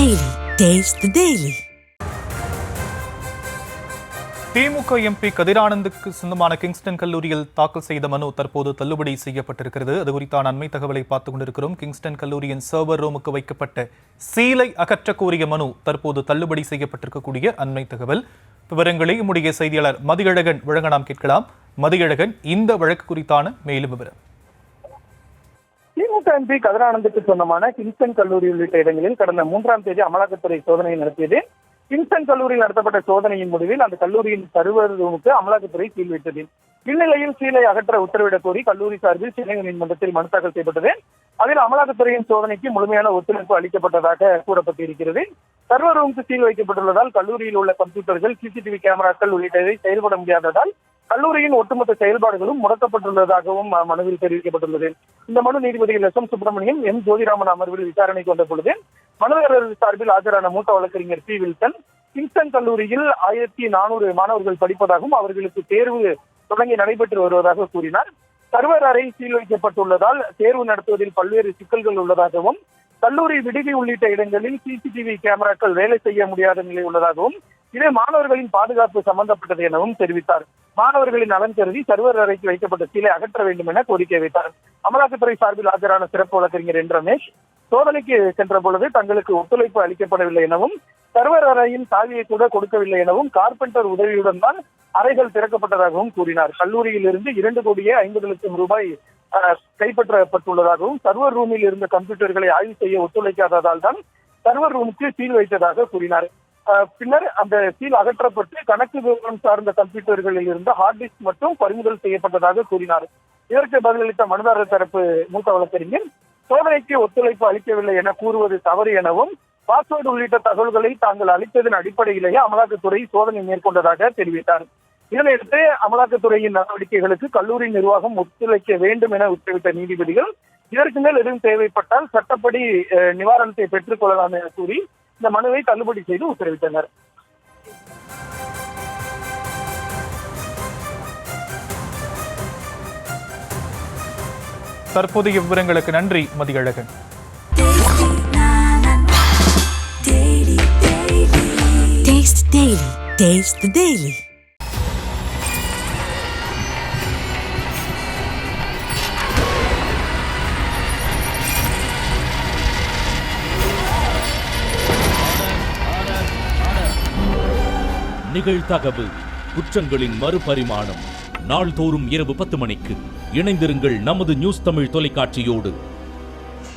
Daily. Taste the Daily. DMK MP கதிரானந்துக்கு சொந்தமான Kingston கல்லூரியில் தாக்கல் செய்த மனு தற்போது தள்ளுபடி செய்யப்பட்டிருக்கிறது. அது குறித்தான அண்மை தகவலை பார்த்துக் கொண்டிருக்கிறோம். கிங்ஸ்டன் கல்லூரியின் சர்வர் ரூமுக்கு வைக்கப்பட்ட சீலை அகற்ற கோரிய மனு தற்போது தள்ளுபடி செய்யப்பட்டிருக்கக்கூடிய அண்மை தகவல். விவரங்களை நம்முடைய செய்தியாளர் மதியழகன் வழங்க நாம் கேட்கலாம். மதியழகன், இந்த வழக்கு குறித்தான மேலும் விவரம். திமுக எம்பி கதிரானந்துக்கு சொந்தமான கிங்ஸ்டன் கல்லூரி உள்ளிட்ட இடங்களில் கடந்த 3ஆம் தேதி அமலாக்கத்துறை சோதனை நடத்தியது. கிங்ஸ்டன் கல்லூரியில் நடத்தப்பட்ட சோதனையின் முடிவில் அந்த கல்லூரியின் சர்வர் ரூமுக்கு அமலாக்கத்துறை சீல் வைத்தது. இந்நிலையில் சீலை அகற்ற உத்தரவிடக் கோரி கல்லூரி சார்பில் சென்னை நீதிமன்றத்தில் மனு தாக்கல் செய்யப்பட்டது. அதில் அமலாக்கத்துறையின் சோதனைக்கு முழுமையான ஒத்துழைப்பு அளிக்கப்பட்டதாக கூறப்பட்டிருக்கிறது. சர்வர் ரூமுக்கு சீல் வைக்கப்பட்டுள்ளதால் கல்லூரியில் உள்ள கம்ப்யூட்டர்கள், சிசிடிவி கேமராக்கள் உள்ளிட்டவை செயல்பட முடியாததால் கல்லூரியின் ஒட்டுமொத்த செயல்பாடுகளும் முடக்கப்பட்டுள்ளதாகவும் மனுவில் தெரிவிக்கப்பட்டுள்ளது. இந்த மனு நீதிபதிகள் S. M. Subramaniam, M. Jothiraman அமர்வில் விசாரணைக்கு வந்த பொழுது மனுதாரர் சார்பில் ஆஜரான மூத்த வழக்கறிஞர் பி. வில்சன், கிங்ஸ்டன் கல்லூரியில் 1400 மாணவர்கள் படிப்பதாகவும் அவர்களுக்கு தேர்வு தொடங்கி நடைபெற்று வருவதாக கூறினார். சர்வர் அறை சீல் வைக்கப்பட்டுள்ளதால் தேர்வு நடத்துவதில் பல்வேறு சிக்கல்கள் உள்ளதாகவும், கல்லூரி விடுதி உள்ளிட்ட இடங்களில் சிசிடிவி கேமராக்கள் வேலை செய்ய முடியாத நிலை உள்ளதாகவும், இது மாணவர்களின் பாதுகாப்பு சம்பந்தப்பட்டது எனவும் தெரிவித்தார். மாணவர்களின் நலன் கருதி சர்வர் அறைக்கு வைக்கப்பட்ட சீலை அகற்ற வேண்டும் என கோரிக்கை வைத்தார். அமலாக்கத்துறை சார்பில் ஆஜரான சிறப்பு வழக்கறிஞர் என். ரமேஷ், சோதனைக்கு சென்ற பொழுது தங்களுக்கு ஒத்துழைப்பு அளிக்கப்படவில்லை எனவும், சர்வர் அறையின் சாவியை கூட கொடுக்கவில்லை எனவும், கார்பெண்டர் உதவியுடன் தான் அறைகள் திறக்கப்பட்டதாகவும் கூறினார். கல்லூரியில் இருந்து 2,50,00,000 ரூபாய் கைப்பற்றப்பட்டுள்ளதாகவும், சர்வர் ரூமில் இருந்த கம்ப்யூட்டர்களை ஆய்வு செய்ய ஒத்துழைக்காததால் தான் சர்வர் ரூமுக்கு சீல் வைத்ததாக கூறினார். பின்னர் அந்த சீல் அகற்றப்பட்டு கணக்கு விவரம் சார்ந்த கம்ப்யூட்டர்களில் இருந்த ஹார்ட் டிஸ்க் மட்டும் பறிமுதல் செய்யப்பட்டதாக கூறினார். இதற்கு பதிலளித்த மனுதாரர் தரப்பு மூத்த வழக்கறிஞர், சோதனைக்கு ஒத்துழைப்பு அளிக்கவில்லை என கூறுவது தவறு எனவும், பாஸ்வேர்டு உள்ளிட்ட தகவல்களை தாங்கள் அளித்ததன் அடிப்படையிலேயே அமலாக்கத்துறை சோதனை மேற்கொண்டதாக தெரிவித்தார். இதனையடுத்து அமலாக்கத்துறையின் நடவடிக்கைகளுக்கு கல்லூரி நிர்வாகம் ஒத்துழைக்க வேண்டும் என உத்தரவிட்ட நீதிபதிகள், இதற்கு மேல் எதுவும் தேவைப்பட்டால் சட்டப்படி நிவாரணத்தை பெற்றுக் கொள்ளலாம் என கூறி இந்த மனுவை தள்ளுபடி செய்து உத்தரவிட்டனர். தற்போதைய விவரங்களுக்கு நன்றி Mathiyazhagan. Taste Daily. Taste the Daily. நிகழ்தகவு குற்றங்களின் மறுபரிமாணம். நாள்தோறும் இரவு 10 மணிக்கு இணைந்திருங்கள் நமது நியூஸ் தமிழ் தொலைக்காட்சியோடு.